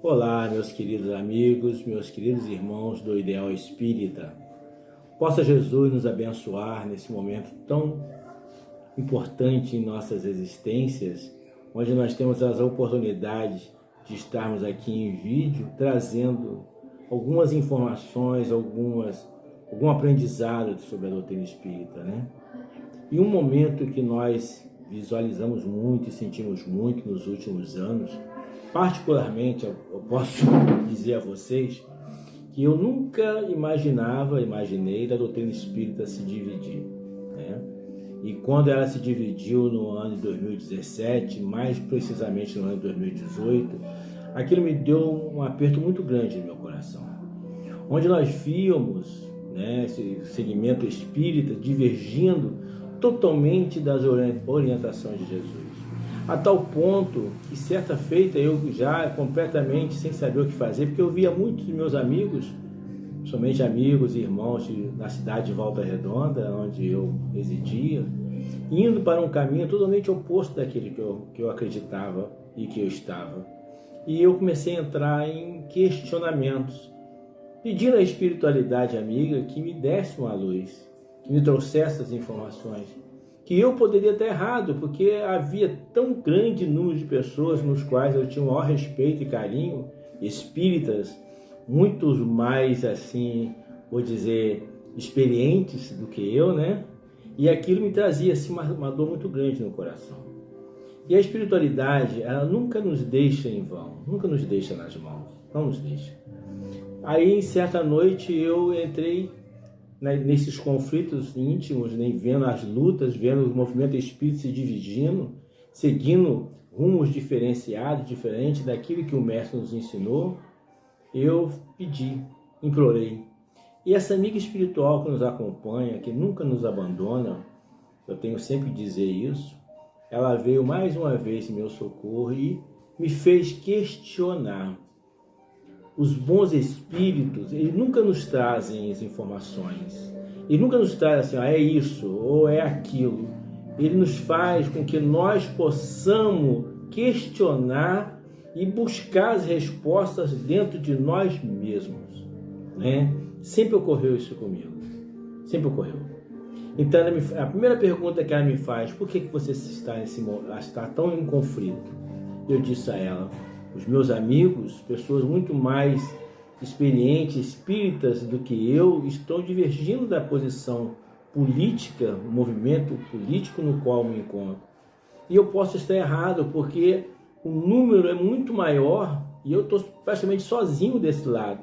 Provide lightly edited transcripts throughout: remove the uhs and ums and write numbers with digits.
Olá, meus queridos amigos, meus queridos irmãos do Ideal Espírita. Possa Jesus nos abençoar nesse momento tão importante em nossas existências, onde nós temos as oportunidades de estarmos aqui em vídeo, trazendo algumas informações, algum aprendizado sobre a doutrina espírita, né? E um momento que nós visualizamos muito e sentimos muito nos últimos anos, particularmente, eu posso dizer a vocês que eu nunca imaginei da doutrina espírita se dividir, né? E quando ela se dividiu no ano de 2017, mais precisamente no ano de 2018, aquilo me deu um aperto muito grande no meu coração, onde nós víamos, né, esse segmento espírita divergindo totalmente das orientações de Jesus. A tal ponto que certa feita eu já completamente sem saber o que fazer, porque eu via muitos dos meus amigos, somente amigos e irmãos na cidade de Volta Redonda, onde eu residia, indo para um caminho totalmente oposto daquele que eu acreditava e que eu estava. E eu comecei a entrar em questionamentos, pedindo à espiritualidade amiga que me desse uma luz, que me trouxesse essas informações, que eu poderia estar errado, porque havia tão grande número de pessoas nos quais eu tinha o maior respeito e carinho, espíritas, muitos mais, assim, vou dizer, experientes do que eu, né? E aquilo me trazia, assim, uma dor muito grande no coração. E a espiritualidade, ela nunca nos deixa em vão, nunca nos deixa nas mãos, não nos deixa. Aí, certa noite, eu entrei nesses conflitos íntimos, né, vendo as lutas, vendo o movimento espírita se dividindo, seguindo rumos diferenciados, diferentes daquilo que o mestre nos ensinou, eu pedi, implorei. E essa amiga espiritual que nos acompanha, que nunca nos abandona, eu tenho sempre que dizer isso, ela veio mais uma vez em meu socorro e me fez questionar. Os bons espíritos, eles nunca nos trazem as informações. Ele nunca nos traz assim, é isso ou é aquilo. Ele nos faz com que nós possamos questionar e buscar as respostas dentro de nós mesmos, né? Sempre ocorreu isso comigo. Sempre ocorreu. Então, a primeira pergunta que ela me faz, por que você está tão em conflito? Eu disse a ela, os meus amigos, pessoas muito mais experientes, espíritas do que eu, estão divergindo da posição política, o movimento político no qual me encontro. E eu posso estar errado, porque o número é muito maior e eu estou praticamente sozinho desse lado,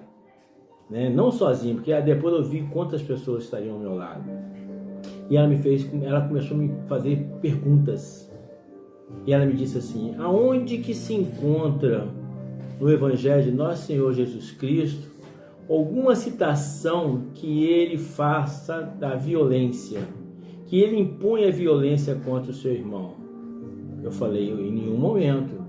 né? Não sozinho, porque depois eu vi quantas pessoas estariam ao meu lado. E ela começou a me fazer perguntas. E ela me disse assim, aonde que se encontra no Evangelho de Nosso Senhor Jesus Cristo alguma citação que ele faça da violência, que ele impõe a violência contra o seu irmão? Eu falei, em nenhum momento.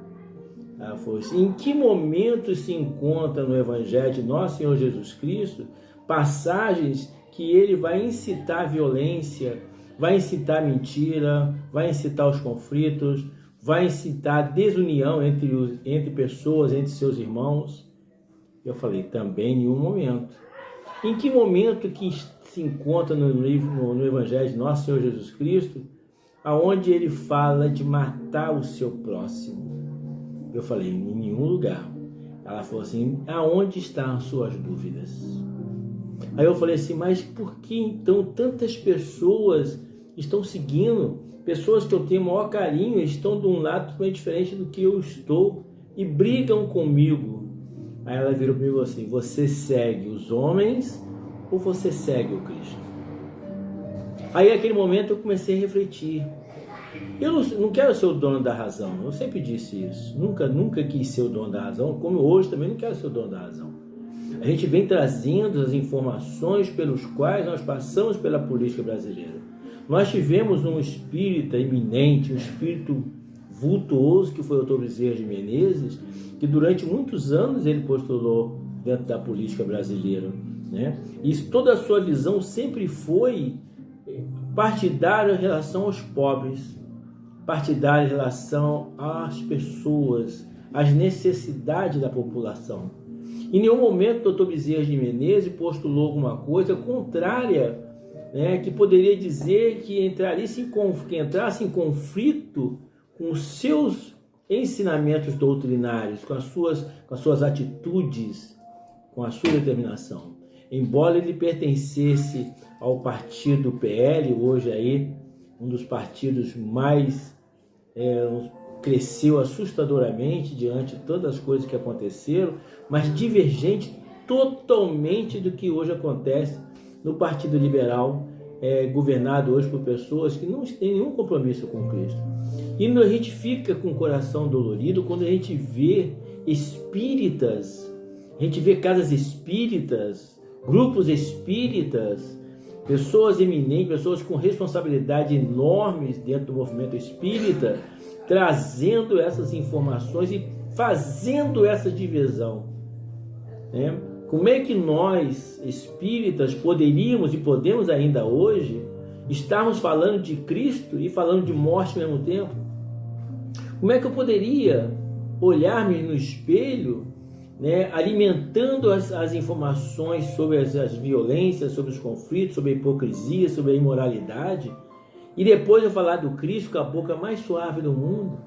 Ela falou assim, em que momento se encontra no Evangelho de Nosso Senhor Jesus Cristo passagens que ele vai incitar a violência, vai incitar a mentira, vai incitar os conflitos, vai incitar a desunião entre pessoas, entre seus irmãos? Eu falei, também em nenhum momento. Em que momento que se encontra no Evangelho de Nosso Senhor Jesus Cristo, aonde ele fala de matar o seu próximo? Eu falei, em nenhum lugar. Ela falou assim, aonde estão as suas dúvidas? Aí eu falei assim, mas por que então tantas pessoas estão seguindo, pessoas que eu tenho o maior carinho, estão de um lado totalmente diferente do que eu estou e brigam comigo? Aí ela virou comigo assim, você segue os homens ou você segue o Cristo? Aí naquele momento eu comecei a refletir. Eu não quero ser o dono da razão, eu sempre disse isso, nunca quis ser o dono da razão, como hoje também não quero ser o dono da razão. A gente vem trazendo as informações pelos quais nós passamos pela política brasileira. Nós tivemos um espírita eminente, um espírito vultuoso, que foi o Dr. Bezerra de Menezes, que durante muitos anos ele postulou dentro da política brasileira, né? E toda a sua visão sempre foi partidária em relação aos pobres, partidária em relação às pessoas, às necessidades da população. Em nenhum momento o Dr. Bezerra de Menezes postulou alguma coisa contrária, né, que poderia dizer que entrasse em conflito com os seus ensinamentos doutrinários, com as suas atitudes, com a sua determinação. Embora ele pertencesse ao partido PL, hoje aí um dos partidos mais cresceu assustadoramente diante de todas as coisas que aconteceram, mas divergente totalmente do que hoje acontece no Partido Liberal, governado hoje por pessoas que não têm nenhum compromisso com Cristo. E a gente fica com o coração dolorido quando a gente vê espíritas, a gente vê casas espíritas, grupos espíritas, pessoas eminentes, pessoas com responsabilidade enormes dentro do movimento espírita, trazendo essas informações e fazendo essa divisão, né? Como é que nós, espíritas, poderíamos e podemos ainda hoje estarmos falando de Cristo e falando de morte ao mesmo tempo? Como é que eu poderia olhar-me no espelho, né, alimentando as informações sobre as violências, sobre os conflitos, sobre a hipocrisia, sobre a imoralidade, e depois eu falar do Cristo com a boca mais suave do mundo?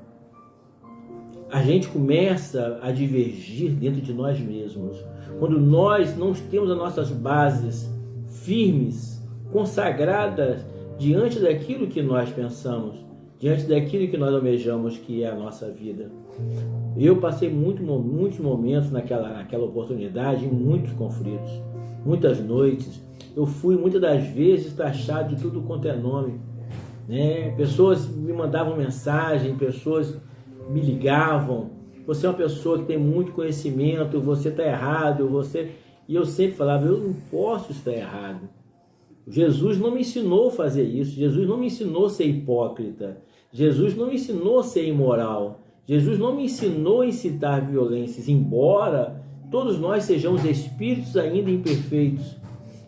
A gente começa a divergir dentro de nós mesmos. Quando nós não temos as nossas bases firmes, consagradas diante daquilo que nós pensamos, diante daquilo que nós almejamos, que é a nossa vida. Eu passei muitos momentos naquela oportunidade, em muitos conflitos, muitas noites. Eu fui muitas das vezes taxado de tudo quanto é nome, né? Pessoas me mandavam mensagem, pessoas me ligavam: você é uma pessoa que tem muito conhecimento, você está errado, E eu sempre falava: eu não posso estar errado. Jesus não me ensinou a fazer isso, Jesus não me ensinou a ser hipócrita, Jesus não me ensinou a ser imoral, Jesus não me ensinou a incitar violências, embora todos nós sejamos espíritos ainda imperfeitos,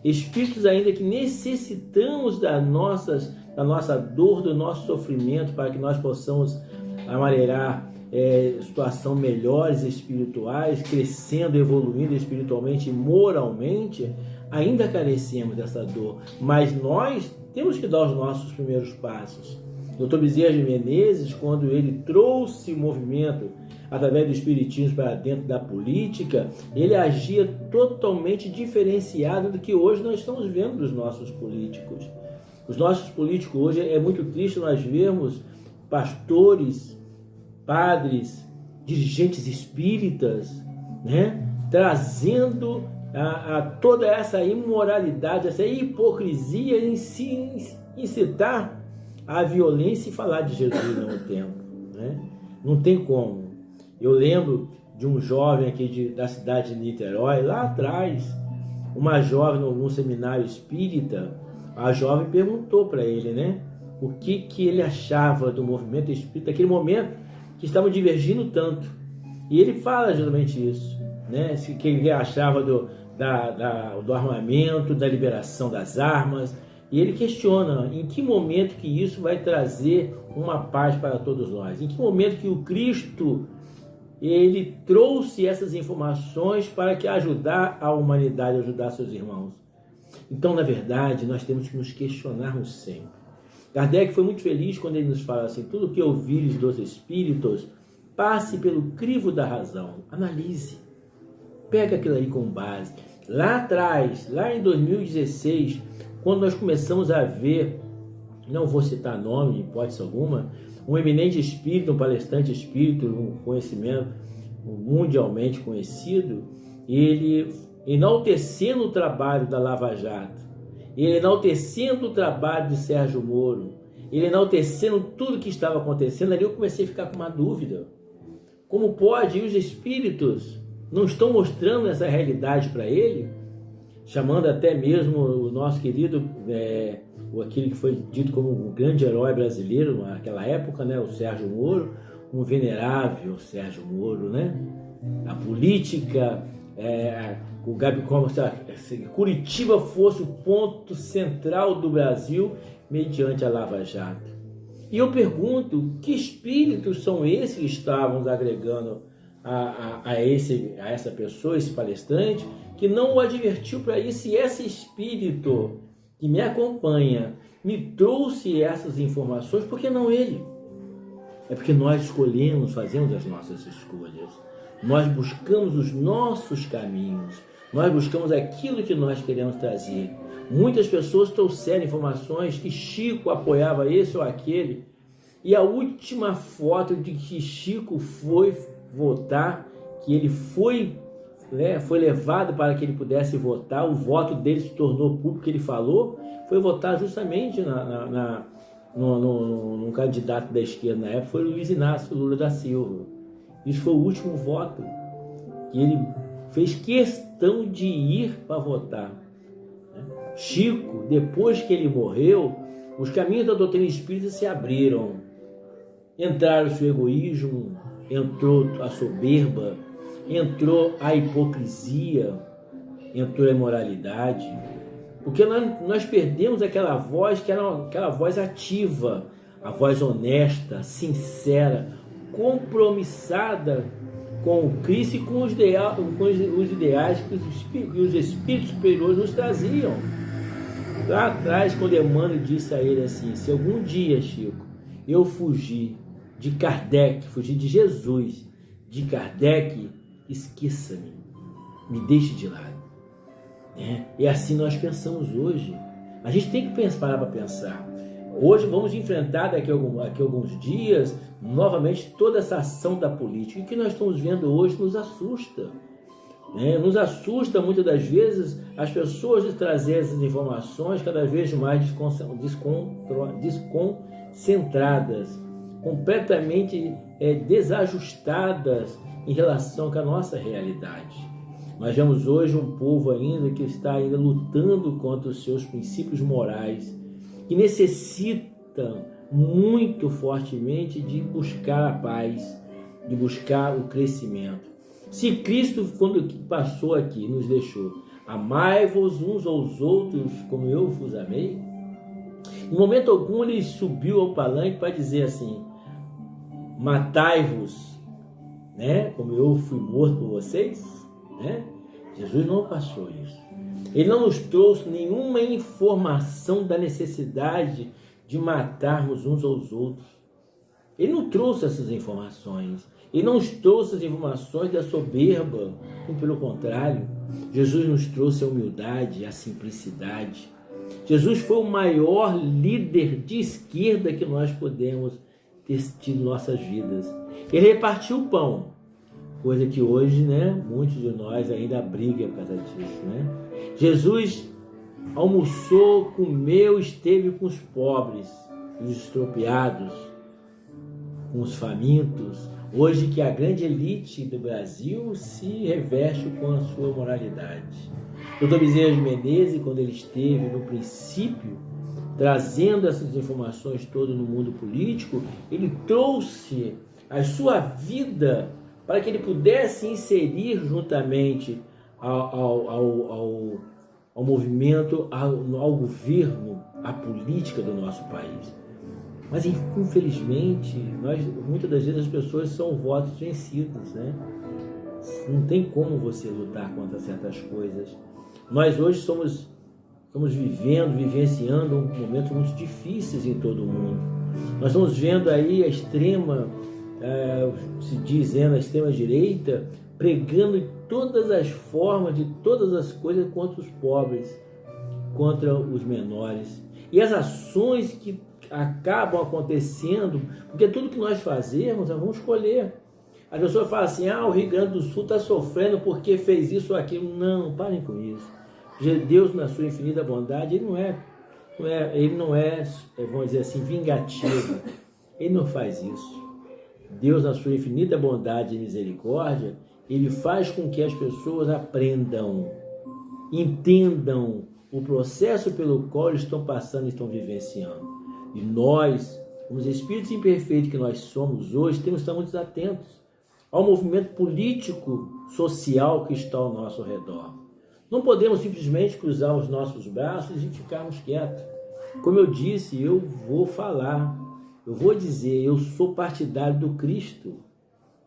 espíritos ainda que necessitamos da nossa dor, do nosso sofrimento, para que nós possamos amaneirar situações melhores espirituais, crescendo, evoluindo espiritualmente e moralmente. Ainda carecemos dessa dor, mas nós temos que dar os nossos primeiros passos. Dr. Bezerra de Menezes, quando ele trouxe o movimento através do espiritismo para dentro da política, ele agia totalmente diferenciado do que hoje nós estamos vendo dos nossos políticos. Os nossos políticos hoje, é muito triste nós vermos pastores, padres, dirigentes espíritas, né, trazendo a toda essa imoralidade, essa hipocrisia em incitar a violência e falar de Jesus ao mesmo tempo, né? Não tem como. Eu lembro de um jovem aqui da cidade de Niterói, lá atrás, uma jovem num seminário espírita, a jovem perguntou para ele, né, o que ele achava do movimento espírita naquele momento que estavam divergindo tanto. E ele fala justamente isso, né, que ele achava do armamento, da liberação das armas, e ele questiona em que momento que isso vai trazer uma paz para todos nós, em que momento que o Cristo ele trouxe essas informações para que ajudar a humanidade, ajudar seus irmãos. Então, na verdade, nós temos que nos questionarmos sempre. Kardec foi muito feliz quando ele nos fala assim: tudo que ouvires dos espíritos, passe pelo crivo da razão, analise, pega aquilo aí com base. Lá atrás, lá em 2016, quando nós começamos a ver, não vou citar nome, em hipótese alguma, um eminente espírito, um palestrante espírito, um conhecimento mundialmente conhecido, ele enaltecendo o trabalho da Lava Jato, ele enaltecendo o trabalho de Sérgio Moro, ele enaltecendo tudo que estava acontecendo, ali eu comecei a ficar com uma dúvida. Como pode? E os espíritos não estão mostrando essa realidade para ele? Chamando até mesmo o nosso querido, aquele que foi dito como um grande herói brasileiro naquela época, né, o Sérgio Moro, um venerável Sérgio Moro, né? A política, o Gabi, como se Curitiba fosse o ponto central do Brasil mediante a Lava Jato. E eu pergunto, que espíritos são esses que estavam agregando a essa pessoa, esse palestrante, que não o advertiu para isso, e esse espírito que me acompanha me trouxe essas informações, por que não ele? É porque nós escolhemos, fazemos as nossas escolhas, nós buscamos os nossos caminhos, nós buscamos aquilo que nós queremos trazer. Muitas pessoas trouxeram informações que Chico apoiava esse ou aquele, e a última foto de que Chico foi votar, que ele foi levado para que ele pudesse votar, o voto dele se tornou público, ele falou, foi votar justamente no candidato da esquerda na época, foi o Luiz Inácio Lula da Silva. Isso foi o último voto que ele fez questão de ir para votar. Chico, depois que ele morreu, os caminhos da doutrina espírita se abriram. Entraram-se o egoísmo, entrou a soberba, entrou a hipocrisia, entrou a imoralidade, porque nós perdemos aquela voz que era aquela voz ativa, a voz honesta, sincera, compromissada com o Cristo e com os ideais que os espíritos superiores nos traziam. Lá atrás, quando Emmanuel disse a ele assim: se algum dia, Chico, eu fugir de Kardec, fugir de Jesus, de Kardec, esqueça-me, me deixe de lado. E assim nós pensamos hoje. A gente tem que parar para pensar. Hoje vamos enfrentar daqui a alguns dias novamente toda essa ação da política. E o que nós estamos vendo hoje nos assusta. Nos assusta muitas das vezes as pessoas de trazer essas informações cada vez mais desconcentradas, completamente desajustadas em relação com a nossa realidade. Nós vemos hoje um povo ainda que está ainda lutando contra os seus princípios morais, que necessitam muito fortemente de buscar a paz, de buscar o crescimento. Se Cristo, quando passou aqui, nos deixou: amai-vos uns aos outros como eu vos amei, em momento algum ele subiu ao palanque para dizer assim: matai-vos, como eu fui morto por vocês. Jesus não passou isso. Ele não nos trouxe nenhuma informação da necessidade de matarmos uns aos outros. Ele não trouxe essas informações. Ele não nos trouxe as informações da soberba. Pelo contrário, Jesus nos trouxe a humildade, a simplicidade. Jesus foi o maior líder de esquerda que nós podemos ter tido em nossas vidas. Ele repartiu o pão, coisa que hoje, muitos de nós ainda brigam por causa disso, Jesus almoçou, comeu, esteve com os pobres, os estropiados, com os famintos. Hoje que a grande elite do Brasil se reveste com a sua moralidade. O Dr. Bezerra de Menezes, quando ele esteve no princípio, trazendo essas informações todas no mundo político, ele trouxe a sua vida para que ele pudesse inserir juntamente ao movimento, ao governo, à política do nosso país. Mas, infelizmente, muitas das vezes as pessoas são votos vencidos, Não tem como você lutar contra certas coisas. Nós hoje estamos vivenciando momentos muito difíceis em todo o mundo. Nós estamos vendo aí a extrema direita pregando em todas as formas, de todas as coisas, contra os pobres, contra os menores. E as ações que acabam acontecendo, porque tudo que nós fazemos, nós vamos escolher. A pessoa fala assim: o Rio Grande do Sul está sofrendo porque fez isso ou aquilo. Não, parem com isso. Deus, na sua infinita bondade, ele não é, vamos dizer assim, vingativo. Ele não faz isso. Deus, na sua infinita bondade e misericórdia, ele faz com que as pessoas aprendam, entendam o processo pelo qual eles estão passando e estão vivenciando. E nós, os espíritos imperfeitos que nós somos hoje, temos que estar muito atentos ao movimento político, social que está ao nosso redor. Não podemos simplesmente cruzar os nossos braços e ficarmos quietos. Como eu disse, eu vou falar, eu vou dizer, eu sou partidário do Cristo.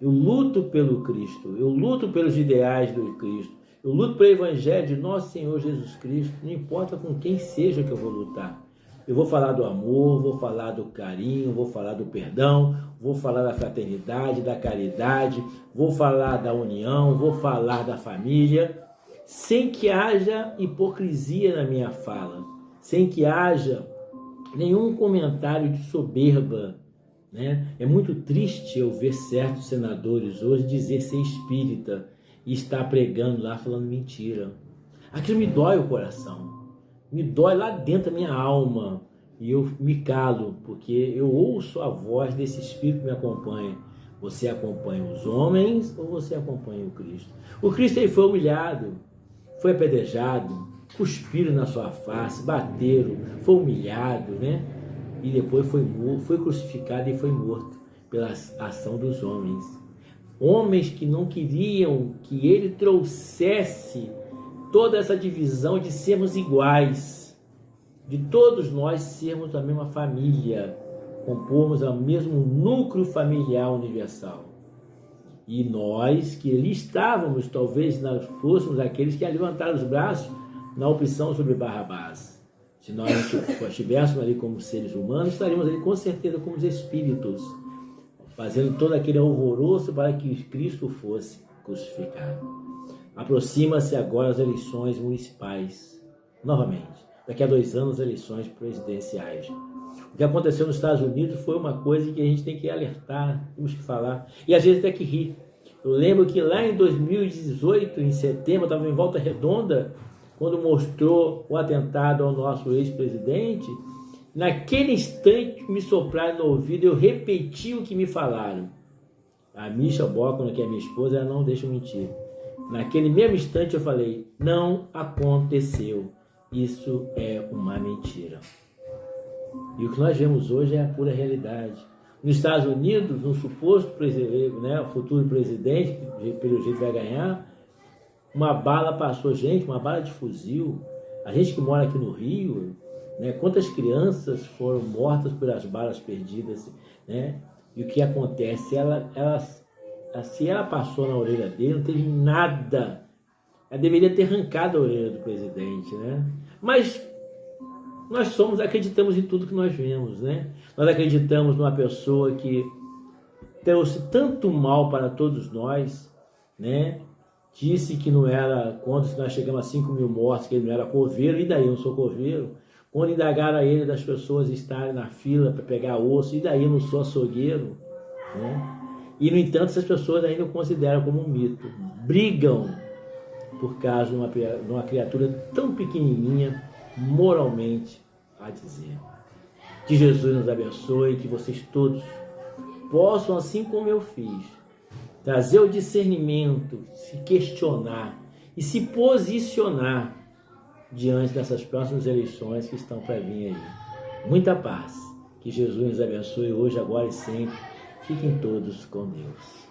Eu luto pelo Cristo, eu luto pelos ideais do Cristo, eu luto pelo Evangelho de nosso Senhor Jesus Cristo, não importa com quem seja que eu vou lutar. Eu vou falar do amor, vou falar do carinho, vou falar do perdão, vou falar da fraternidade, da caridade, vou falar da união, vou falar da família, sem que haja hipocrisia na minha fala, sem que haja nenhum comentário de soberba, né? É muito triste eu ver certos senadores hoje dizer ser espírita e estar pregando lá falando mentira. Aquilo me dói o coração. Me dói lá dentro da minha alma e eu me calo, porque eu ouço a voz desse Espírito que me acompanha. Você acompanha os homens ou você acompanha o Cristo? O Cristo ele foi humilhado, foi apedrejado, cuspiram na sua face, bateram, foi humilhado, né? E depois foi crucificado e foi morto pela ação dos homens. Homens que não queriam que ele trouxesse toda essa divisão de sermos iguais, de todos nós sermos da mesma família, compormos o mesmo núcleo familiar universal. E nós que ali estávamos, talvez nós fôssemos aqueles que levantaram os braços na opção sobre Barrabás. Se nós estivéssemos ali como seres humanos, estaríamos ali com certeza como os espíritos, fazendo todo aquele alvoroço para que Cristo fosse crucificado. Aproxima-se agora as eleições municipais, novamente. Daqui a 2 anos, eleições presidenciais. O que aconteceu nos Estados Unidos foi uma coisa que a gente tem que alertar, temos que falar, e às vezes até que rir. Eu lembro que lá em 2018, em setembro, eu estava em Volta Redonda, quando mostrou o atentado ao nosso ex-presidente. Naquele instante me sopraram no ouvido, eu repeti o que me falaram. A Misha Bockman, que é minha esposa, ela não deixa mentir. Naquele mesmo instante eu falei, não aconteceu, isso é uma mentira. E o que nós vemos hoje é a pura realidade. Nos Estados Unidos, um suposto presidente, né, o futuro presidente, que pelo jeito vai ganhar, uma bala passou, gente, uma bala de fuzil. A gente que mora aqui no Rio, né, quantas crianças foram mortas pelas balas perdidas, né? E o que acontece? Se ela passou na orelha dele, não teve nada. Ela deveria ter arrancado a orelha do presidente, né? Mas nós acreditamos em tudo que nós vemos, né? Nós acreditamos numa pessoa que trouxe tanto mal para todos nós, né? Disse que não era, quando nós chegamos a 5 mil mortos, que ele não era coveiro, e daí eu não sou coveiro. Quando indagaram a ele das pessoas estarem na fila para pegar osso, e daí eu não sou açougueiro, né? E, no entanto, essas pessoas ainda o consideram como um mito. Brigam por causa de uma criatura tão pequenininha, moralmente, a dizer. Que Jesus nos abençoe, que vocês todos possam, assim como eu fiz, trazer o discernimento, se questionar e se posicionar diante dessas próximas eleições que estão para vir aí. Muita paz. Que Jesus nos abençoe hoje, agora e sempre. Fiquem todos com Deus.